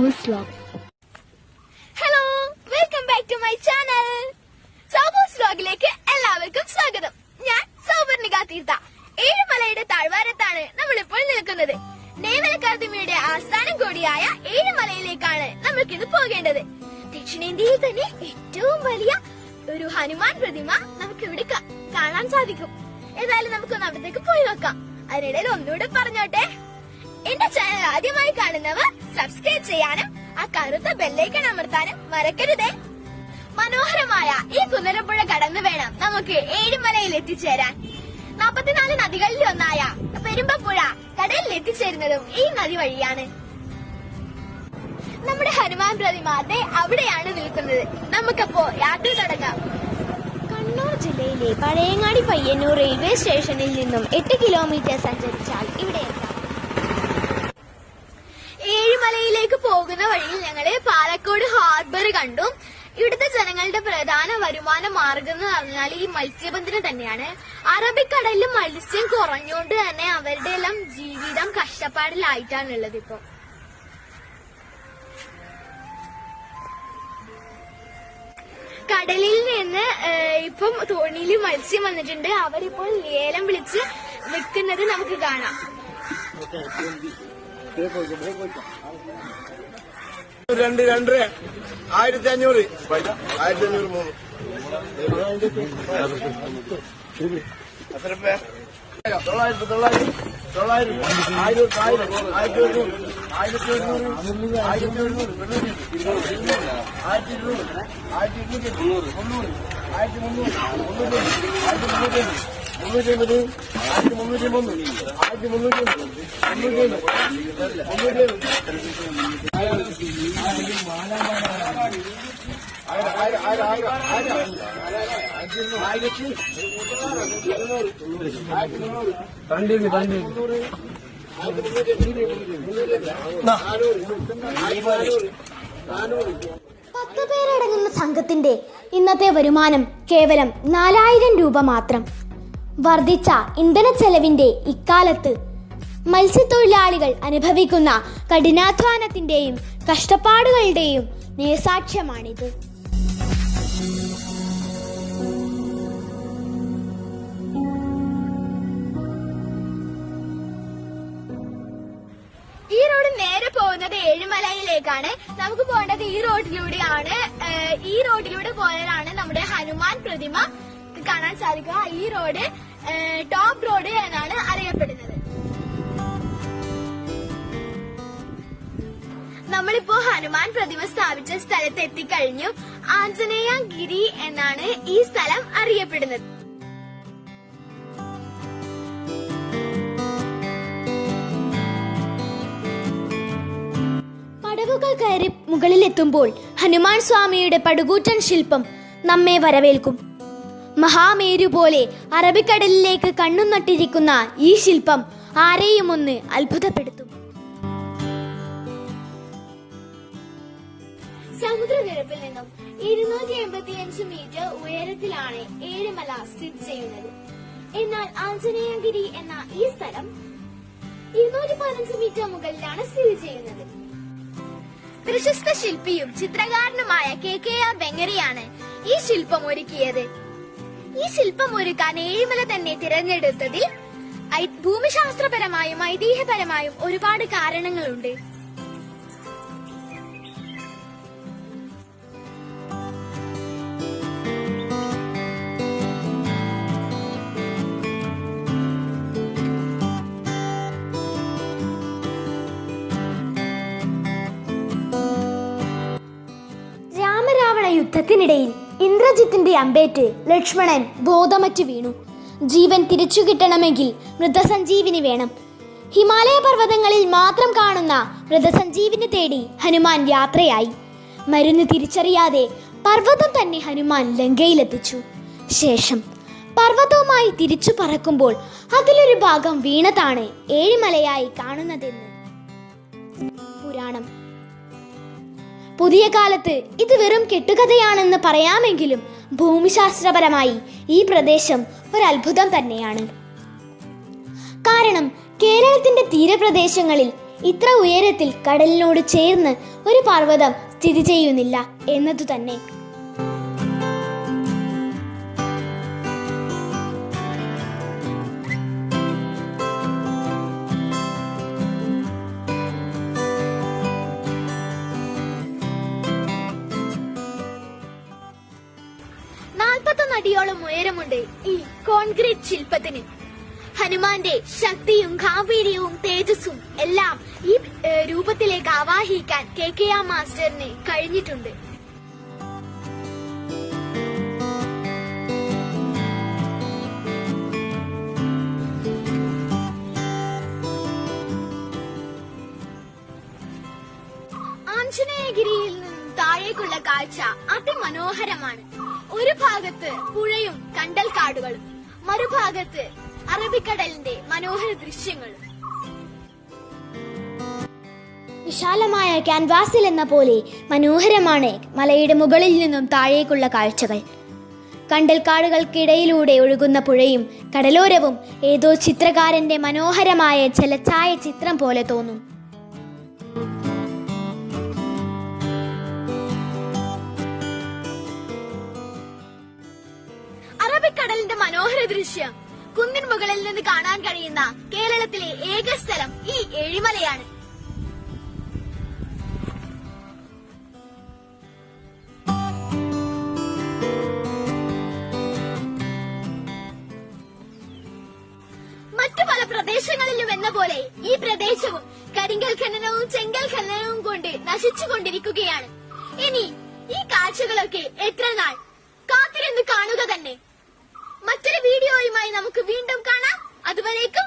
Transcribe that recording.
Saboos vlogs. Hello, welcome back to my channel. Saboos വ്ലോഗിലേക്ക് എല്ലാവർക്കും സ്വാഗതം. ഞാൻ സൗവർണിക തീർത്ഥ. ഏഴുമലയുടെ താഴ്വാരത്താണ് നമ്മളിപ്പോൾ നിൽക്കുന്നത്. നേവൽ അക്കാദമിയുടെ ആസ്ഥാനം കൂടിയായ ഏഴുമലയിലേക്കാണ് നമ്മൾക്കിന്ന് പോകേണ്ടത്. ദക്ഷിണേന്ത്യയിൽ തന്നെ ഏറ്റവും വലിയ ഒരു ഹനുമാൻ പ്രതിമ നമുക്ക് ഇവിടെ കാണാൻ സാധിക്കും. ഏതായാലും നമുക്കൊന്ന് അവിടത്തേക്ക് പോയി നോക്കാം. അതിനിടയിൽ ഒന്നുകൂടെ പറഞ്ഞോട്ടെ, എന്റെ ചാനൽ ആദ്യമായി കാണുന്നവർ സബ്സ്ക്രൈബ് ചെയ്യാനും ആ കറുത്ത ബെല്ലൈക്കൺ അമർത്താനും മറക്കരുതേ. മനോഹരമായ ഈ കുന്നരപ്പുഴ കടന്നു വേണം നമുക്ക് ഏഴുമലയിൽ എത്തിച്ചേരാൻ. 44 നദികളിൽ ഒന്നായ പെരുമ്പപ്പുഴ കടലിൽ എത്തിച്ചേരുന്നതും ഈ നദി വഴിയാണ്. നമ്മുടെ ഹനുമാൻ പ്രതിമ അവിടെയാണ് നിൽക്കുന്നത്. നമുക്കപ്പോ യാത്ര തുടങ്ങാം. കണ്ണൂർ ജില്ലയിലെ പഴയങ്ങാടി പയ്യന്നൂർ റെയിൽവേ സ്റ്റേഷനിൽ നിന്നും 8 കിലോമീറ്റർ സഞ്ചരിച്ചാൽ ഇവിടെ എത്താം. ഏഴുമലയിലേക്ക് പോകുന്ന വഴിയിൽ ഞങ്ങള് പാലക്കോട് ഹാർബർ കണ്ടു. ഇവിടുത്തെ ജനങ്ങളുടെ പ്രധാന വരുമാന മാർഗം എന്ന് പറഞ്ഞാൽ ഈ മത്സ്യബന്ധനം തന്നെയാണ്. അറബിക്കടലിൽ മത്സ്യം കുറഞ്ഞുകൊണ്ട് തന്നെ അവരുടെ എല്ലാം ജീവിതം കഷ്ടപ്പാടിലായിട്ടാണുള്ളത്. ഇപ്പൊ കടലിൽ നിന്ന് ഇപ്പം തോണിയിൽ മത്സ്യം വന്നിട്ടുണ്ട്. അവരിപ്പോൾ ലേലം വിളിച്ച് വിൽക്കുന്നത് നമുക്ക് കാണാം. 1500 1500 എത്ര രൂപ? 900 900 900 1000 1000 1200 1200 1200 പേരടങ്ങുന്ന സംഘത്തിന്റെ ഇന്നത്തെ വരുമാനം കേവലം 4000 രൂപ മാത്രം. വർദ്ധിച്ച ഇന്ധന ചെലവിന്റെ ഇക്കാലത്ത് മത്സ്യത്തൊഴിലാളികൾ അനുഭവിക്കുന്ന കഠിനാധ്വാനത്തിന്റെയും കഷ്ടപ്പാടുകളുടെയും നേർസാക്ഷ്യമാണിത്. ഈ റോഡ് നേരെ പോകുന്നത് ഏഴുമലയിലേക്കാണ്. നമുക്ക് പോകേണ്ടത് ഈ റോഡിലൂടെയാണ്. ഈ റോഡിലൂടെ പോയാലാണ് നമ്മുടെ ഹനുമാൻ പ്രതിമ കാണാൻ സാധിക്കുക. ഈ റോഡ് ടോപ്പ് റോഡ് എന്നാണ് അറിയപ്പെടുന്നത്. നമ്മളിപ്പോ ഹനുമാൻ പ്രതിമ സ്ഥാപിച്ച സ്ഥലത്ത് എത്തിക്കഴിഞ്ഞു. ആഞ്ജനേയഗിരി എന്നാണ് ഈ സ്ഥലം അറിയപ്പെടുന്നത്. പടവുകൾ കയറി മുകളിലെത്തുമ്പോൾ ഹനുമാൻ സ്വാമിയുടെ പടുകൂറ്റൻ ശില്പം നമ്മെ വരവേൽക്കും. മഹാമേരു പോലെ അറബിക്കടലിലേക്ക് കണ്ണും നട്ടിരിക്കുന്ന ഈ ശില്പം ആരെയും ഒന്ന് അത്ഭുതപ്പെടുത്തും. സമുദ്രനിരപ്പിൽ നിന്നും 285 മീറ്റർ ഉയരത്തിലാണ് ഏഴുമല സ്ഥിതി ചെയ്യുന്നത്. എന്നാൽ ആഞ്ജനേയഗിരി എന്ന ഈ സ്ഥലം 215 മീറ്റർ മുകളിലാണ് സ്ഥിതി ചെയ്യുന്നത്. പ്രശസ്ത ശില്പിയും ചിത്രകാരനുമായ KKR വെങ്ങരയാണ് ഈ ശില്പം ഒരുക്കിയത്. ഈ ശില്പം ഒരുക്കാൻ ഏഴുമല തന്നെ തിരഞ്ഞെടുത്തതിൽ ഭൂമിശാസ്ത്രപരമായും ഐതിഹ്യപരമായും ഒരുപാട് കാരണങ്ങളുണ്ട്. രാമരാവണ യുദ്ധത്തിനിടയിൽ ഇന്ദ്രജിത്തിന്റെ അമ്പേറ്റ് ലക്ഷ്മണൻ ബോധമറ്റു വീണു. ജീവൻ തിരിച്ചു കിട്ടണമെങ്കിൽ മൃതസഞ്ജീവിനി വേണം. ഹിമാലയ പർവ്വതങ്ങളിൽ മാത്രം കാണുന്ന മൃതസഞ്ജീവിനി തേടി ഹനുമാൻ യാത്രയായി. മരുന്ന് തിരിച്ചറിയാതെ പർവ്വതം തന്നെ ഹനുമാൻ ലങ്കയിലെത്തിച്ചു. ശേഷം പർവ്വതവുമായി തിരിച്ചു പറക്കുമ്പോൾ അതിലൊരു ഭാഗം വീണതാണ് ഏഴുമലയായി കാണുന്നതെന്ന് പുരാണം. പുതിയ കാലത്ത് ഇത് വെറും കെട്ടുകഥയാണെന്ന് പറയാമെങ്കിലും ഭൂമിശാസ്ത്രപരമായി ഈ പ്രദേശം ഒരു അത്ഭുതം തന്നെയാണ്. കാരണം കേരളത്തിന്റെ തീരപ്രദേശങ്ങളിൽ ഇത്ര ഉയരത്തിൽ കടലിനോട് ചേർന്ന് ഒരു പർവ്വതം സ്ഥിതി ചെയ്യുന്നില്ല എന്നതു തന്നെ. അടിയോളം ഉയരമുണ്ട് ഈ കോൺക്രീറ്റ് ശില്പത്തിന്. ഹനുമാന്റെ ശക്തിയും ഗാംഭീര്യവും തേജസ്സും എല്ലാം ഈ രൂപത്തിലേക്ക് ആവാഹിക്കാൻ KKR മാസ്റ്ററിന് കഴിഞ്ഞിട്ടുണ്ട്. ആഞ്ജനേയഗിരിയിൽ നിന്നും താഴേക്കുള്ള കാഴ്ച അതിമനോഹരമാണ്. ഒരു ഭാഗത്ത് പുഴയും കണ്ടൽക്കാടുകളും, മറുഭാഗത്ത് അറബിക്കടലിന്റെ മനോഹര ദൃശ്യങ്ങളും. വിശാലമായ ക്യാൻവാസിൽ എന്ന പോലെ മനോഹരമാണ് മലയുടെ മുകളിൽ നിന്നും താഴേക്കുള്ള കാഴ്ചകൾ. കണ്ടൽക്കാടുകൾക്കിടയിലൂടെ ഒഴുകുന്ന പുഴയും കടലോരവും ഏതോ ചിത്രകാരന്റെ മനോഹരമായ ജലഛായ ചിത്രം പോലെ തോന്നും. അറബിക്കടലിന്റെ മനോഹര ദൃശ്യം കുന്നിൻ മുകളിൽ നിന്ന് കാണാൻ കഴിയുന്ന കേരളത്തിലെ ഏക സ്ഥലം ഈ ഏഴിമലയാണ്. മറ്റു പല പ്രദേശങ്ങളിലും എന്ന പോലെ ഈ പ്രദേശവും കരിങ്കൽ ഖനനവും ചെങ്കൽ ഖനനവും കൊണ്ട് നശിച്ചുകൊണ്ടിരിക്കുകയാണ്. ഇനി ഈ കാഴ്ചകളൊക്കെ എത്ര നാൾ കാത്തിരുന്ന് കാണുക തന്നെ. മറ്റൊരു വീഡിയോയുമായി നമുക്ക് വീണ്ടും കാണാം. അതുവരേക്കും